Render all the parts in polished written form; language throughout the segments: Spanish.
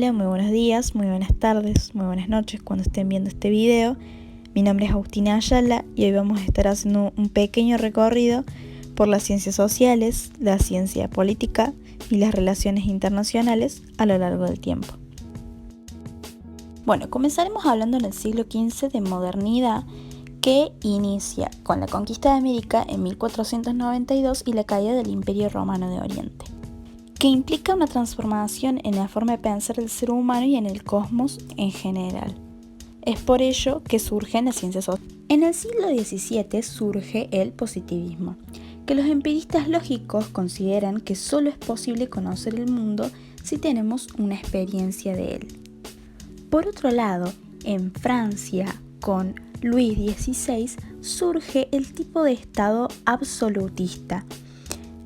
Hola, muy buenos días, muy buenas tardes, muy buenas noches cuando estén viendo este video. Mi nombre es Agustina Ayala y hoy vamos a estar haciendo un pequeño recorrido por las ciencias sociales, la ciencia política y las relaciones internacionales a lo largo del tiempo. Bueno, comenzaremos hablando en el siglo XV de modernidad, que inicia con la conquista de América en 1492 y la caída del Imperio Romano de Oriente, que implica una transformación en la forma de pensar del ser humano y en el cosmos en general. Es por ello que surgen las ciencias sociales. En el siglo XVII surge el positivismo, que los empiristas lógicos consideran que solo es posible conocer el mundo si tenemos una experiencia de él. Por otro lado, en Francia, con Luis XVI, surge el tipo de Estado absolutista,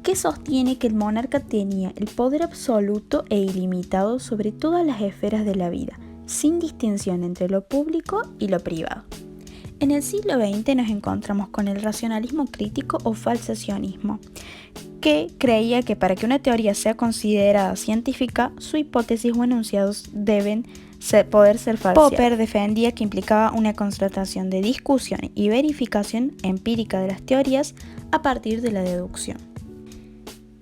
que sostiene que el monarca tenía el poder absoluto e ilimitado sobre todas las esferas de la vida, sin distinción entre lo público y lo privado. En el siglo XX nos encontramos con el racionalismo crítico o falsacionismo, que creía que para que una teoría sea considerada científica, su hipótesis o enunciados deben poder ser falseados. Popper defendía que implicaba una constatación de discusión y verificación empírica de las teorías a partir de la deducción.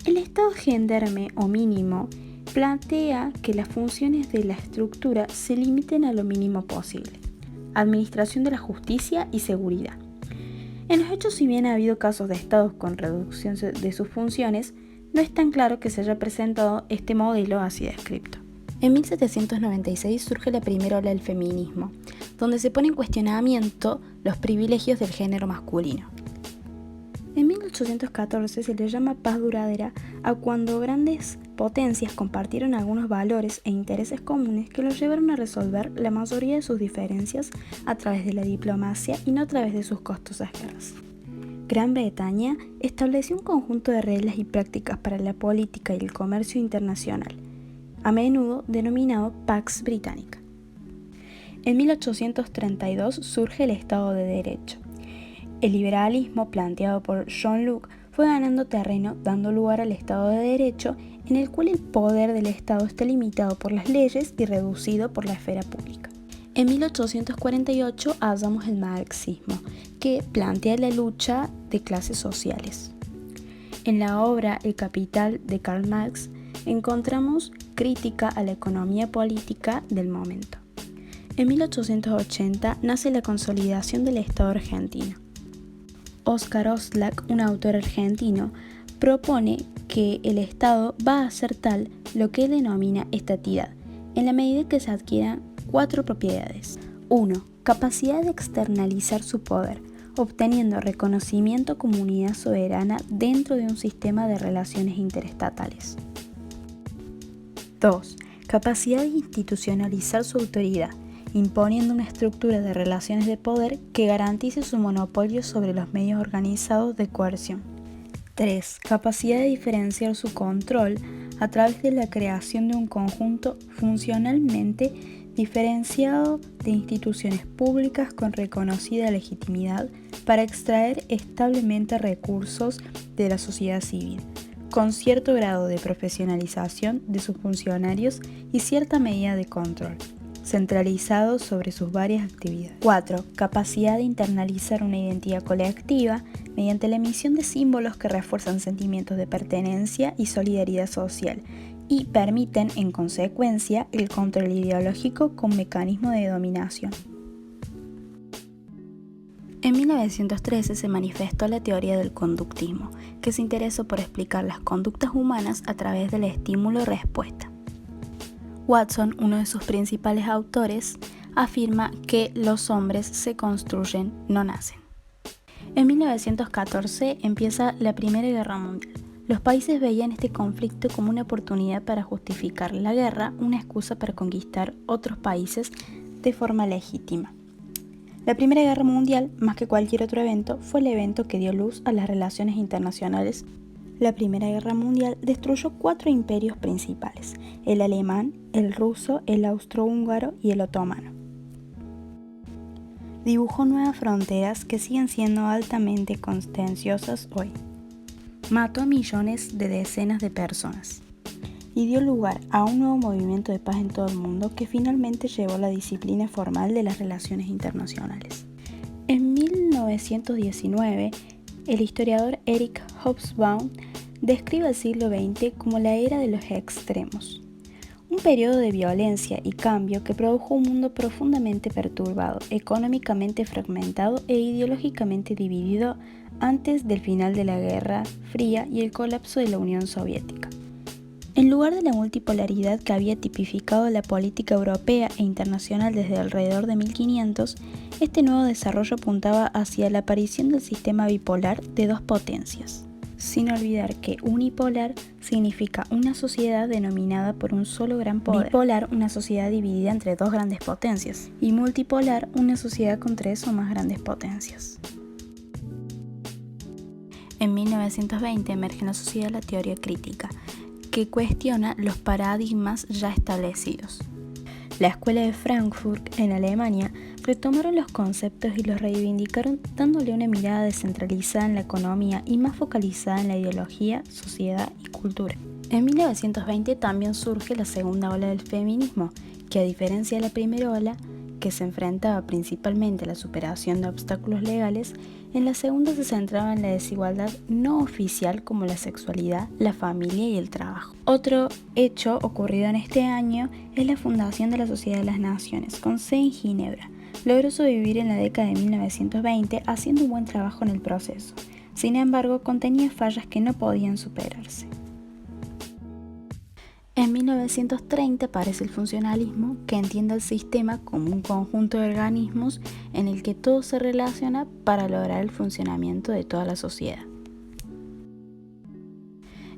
El estado gendarme o mínimo plantea que las funciones de la estructura se limiten a lo mínimo posible: administración de la justicia y seguridad. En los hechos, si bien ha habido casos de estados con reducción de sus funciones, no es tan claro que se haya presentado este modelo así descrito. En 1796 surge la primera ola del feminismo, donde se pone en cuestionamiento los privilegios del género masculino. En 1814 se le llama paz duradera a cuando grandes potencias compartieron algunos valores e intereses comunes que los llevaron a resolver la mayoría de sus diferencias a través de la diplomacia y no a través de sus costosas guerras. Gran Bretaña estableció un conjunto de reglas y prácticas para la política y el comercio internacional, a menudo denominado Pax Britannica. En 1832 surge el Estado de Derecho. El liberalismo planteado por John Locke fue ganando terreno, dando lugar al Estado de Derecho, en el cual el poder del Estado está limitado por las leyes y reducido por la esfera pública. En 1848 hallamos el marxismo, que plantea la lucha de clases sociales. En la obra El Capital de Karl Marx encontramos crítica a la economía política del momento. En 1880 nace la consolidación del Estado argentino. Oscar Oslak, un autor argentino, propone que el Estado va a ser tal lo que él denomina estatidad, en la medida que se adquieran 4 propiedades. 1. Capacidad de externalizar su poder, obteniendo reconocimiento como unidad soberana dentro de un sistema de relaciones interestatales. 2. Capacidad de institucionalizar su autoridad, imponiendo una estructura de relaciones de poder que garantice su monopolio sobre los medios organizados de coerción. 3. Capacidad de diferenciar su control a través de la creación de un conjunto funcionalmente diferenciado de instituciones públicas con reconocida legitimidad para extraer establemente recursos de la sociedad civil, con cierto grado de profesionalización de sus funcionarios y cierta medida de control centralizado sobre sus varias actividades. 4. Capacidad de internalizar una identidad colectiva mediante la emisión de símbolos que refuerzan sentimientos de pertenencia y solidaridad social y permiten, en consecuencia, el control ideológico con mecanismo de dominación. En 1913 se manifestó la teoría del conductismo, que se interesó por explicar las conductas humanas a través del estímulo-respuesta. Watson, uno de sus principales autores, afirma que los hombres se construyen, no nacen. En 1914 empieza la Primera Guerra Mundial. Los países veían este conflicto como una oportunidad para justificar la guerra, una excusa para conquistar otros países de forma legítima. La Primera Guerra Mundial, más que cualquier otro evento, fue el evento que dio luz a las relaciones internacionales. La Primera Guerra Mundial destruyó 4 imperios principales: el alemán, el ruso, el austrohúngaro y el otomano. Dibujó nuevas fronteras que siguen siendo altamente contenciosas hoy. Mató a millones de decenas de personas. y dio lugar a un nuevo movimiento de paz en todo el mundo que finalmente llevó a la disciplina formal de las relaciones internacionales. En 1919, el historiador Eric Hobsbawm describe el siglo XX como la era de los extremos, un periodo de violencia y cambio que produjo un mundo profundamente perturbado, económicamente fragmentado e ideológicamente dividido antes del final de la Guerra Fría y el colapso de la Unión Soviética. En lugar de la multipolaridad que había tipificado la política europea e internacional desde alrededor de 1500, este nuevo desarrollo apuntaba hacia la aparición del sistema bipolar de dos potencias. Sin olvidar que unipolar significa una sociedad denominada por un solo gran poder, bipolar una sociedad dividida entre dos grandes potencias, y multipolar una sociedad con tres o más grandes potencias. En 1920 emerge en la sociedad la teoría crítica, que cuestiona los paradigmas ya establecidos. La Escuela de Frankfurt, en Alemania, retomaron los conceptos y los reivindicaron dándole una mirada descentralizada en la economía y más focalizada en la ideología, sociedad y cultura. En 1920 también surge la segunda ola del feminismo, que a diferencia de la primera ola, que se enfrentaba principalmente a la superación de obstáculos legales, en la segunda se centraba en la desigualdad no oficial como la sexualidad, la familia y el trabajo. Otro hecho ocurrido en este año es la fundación de la Sociedad de las Naciones, con sede en Ginebra. Logró sobrevivir en la década de 1920 haciendo un buen trabajo en el proceso. Sin embargo, contenía fallas que no podían superarse. En 1930 aparece el funcionalismo, que entiende al sistema como un conjunto de organismos en el que todo se relaciona para lograr el funcionamiento de toda la sociedad.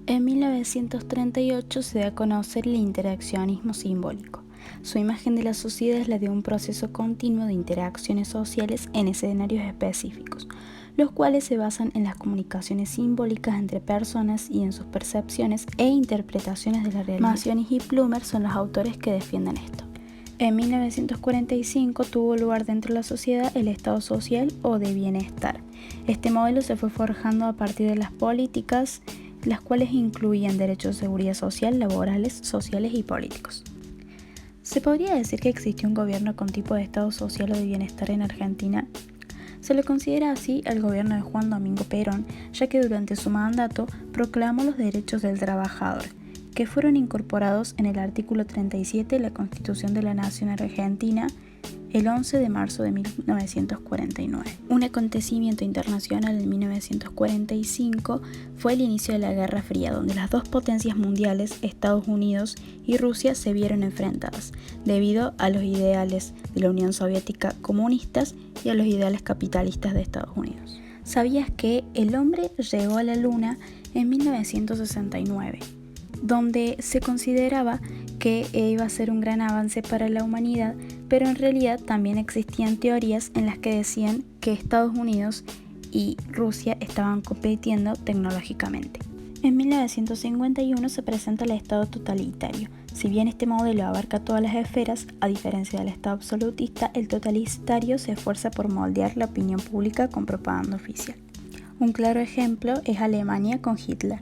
En 1938 se da a conocer el interaccionismo simbólico. Su imagen de la sociedad es la de un proceso continuo de interacciones sociales en escenarios específicos, los cuales se basan en las comunicaciones simbólicas entre personas y en sus percepciones e interpretaciones de la realidad. Macionis y Plummer son los autores que defienden esto. En 1945 tuvo lugar dentro de la sociedad el Estado social o de bienestar. Este modelo se fue forjando a partir de las políticas, las cuales incluían derechos de seguridad social, laborales, sociales y políticos. ¿Se podría decir que existió un gobierno con tipo de Estado social o de bienestar en Argentina? Se le considera así al gobierno de Juan Domingo Perón, ya que durante su mandato proclamó los derechos del trabajador, que fueron incorporados en el artículo 37 de la Constitución de la Nación Argentina el 11 de marzo de 1949. Un acontecimiento internacional en 1945 fue el inicio de la Guerra Fría, donde las dos potencias mundiales, Estados Unidos y Rusia, se vieron enfrentadas, debido a los ideales de la Unión Soviética comunistas y a los ideales capitalistas de Estados Unidos. ¿Sabías que el hombre llegó a la Luna en 1969? Donde se consideraba que iba a ser un gran avance para la humanidad, pero en realidad también existían teorías en las que decían que Estados Unidos y Rusia estaban compitiendo tecnológicamente. En 1951 se presenta el Estado totalitario. Si bien este modelo abarca todas las esferas, a diferencia del Estado absolutista, el totalitario se esfuerza por moldear la opinión pública con propaganda oficial. Un claro ejemplo es Alemania con Hitler.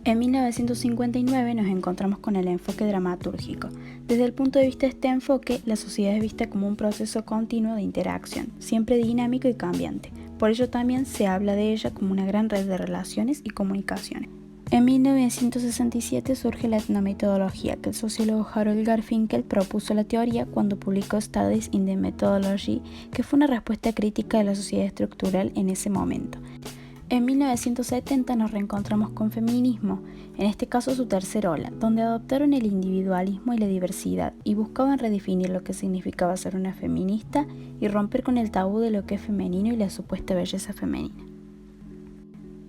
En 1959 nos encontramos con el enfoque dramatúrgico. Desde el punto de vista de este enfoque, la sociedad es vista como un proceso continuo de interacción, siempre dinámico y cambiante. Por ello también se habla de ella como una gran red de relaciones y comunicaciones. En 1967 surge la etnometodología, que el sociólogo Harold Garfinkel propuso la teoría cuando publicó Studies in the Methodology, que fue una respuesta crítica de la sociedad estructural en ese momento. En 1970 nos reencontramos con feminismo, en este caso su tercera ola, donde adoptaron el individualismo y la diversidad y buscaban redefinir lo que significaba ser una feminista y romper con el tabú de lo que es femenino y la supuesta belleza femenina.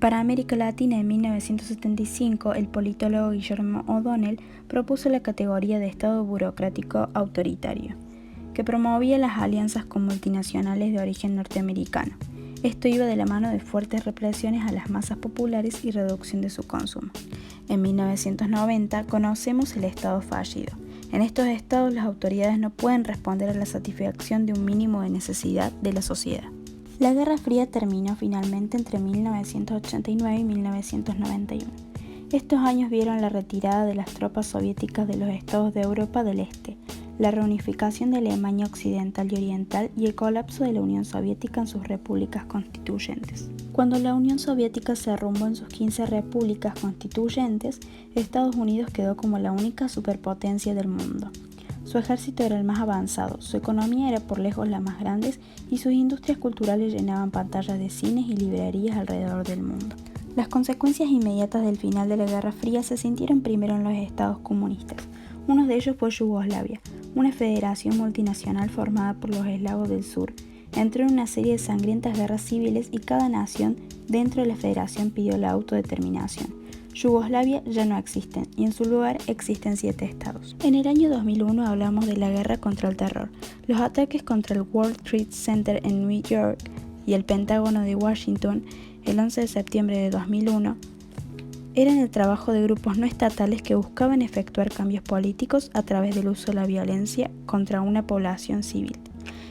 Para América Latina, en 1975, el politólogo Guillermo O'Donnell propuso la categoría de Estado burocrático autoritario, que promovía las alianzas con multinacionales de origen norteamericano. Esto iba de la mano de fuertes represiones a las masas populares y reducción de su consumo. En 1990 conocemos el Estado fallido. En estos estados las autoridades no pueden responder a la satisfacción de un mínimo de necesidad de la sociedad. La Guerra Fría terminó finalmente entre 1989 y 1991. Estos años vieron la retirada de las tropas soviéticas de los estados de Europa del Este, la reunificación de Alemania Occidental y Oriental y el colapso de la Unión Soviética en sus repúblicas constituyentes. Cuando la Unión Soviética se arrumbó en sus 15 repúblicas constituyentes, Estados Unidos quedó como la única superpotencia del mundo. Su ejército era el más avanzado, su economía era por lejos la más grande y sus industrias culturales llenaban pantallas de cines y librerías alrededor del mundo. Las consecuencias inmediatas del final de la Guerra Fría se sintieron primero en los estados comunistas. Uno de ellos fue Yugoslavia, una federación multinacional formada por los eslavos del sur. Entró en una serie de sangrientas guerras civiles y cada nación dentro de la federación pidió la autodeterminación. Yugoslavia ya no existe y en su lugar existen 7 estados. En el año 2001 hablamos de la guerra contra el terror. Los ataques contra el World Trade Center en New York y el Pentágono de Washington el 11 de septiembre de 2001 eran el trabajo de grupos no estatales que buscaban efectuar cambios políticos a través del uso de la violencia contra una población civil.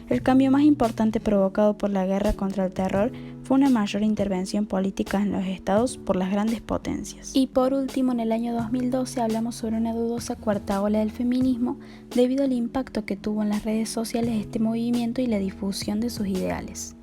El cambio más importante provocado por la guerra contra el terror fue una mayor intervención política en los estados por las grandes potencias. Y por último, en el año 2012 hablamos sobre una dudosa cuarta ola del feminismo debido al impacto que tuvo en las redes sociales este movimiento y la difusión de sus ideales.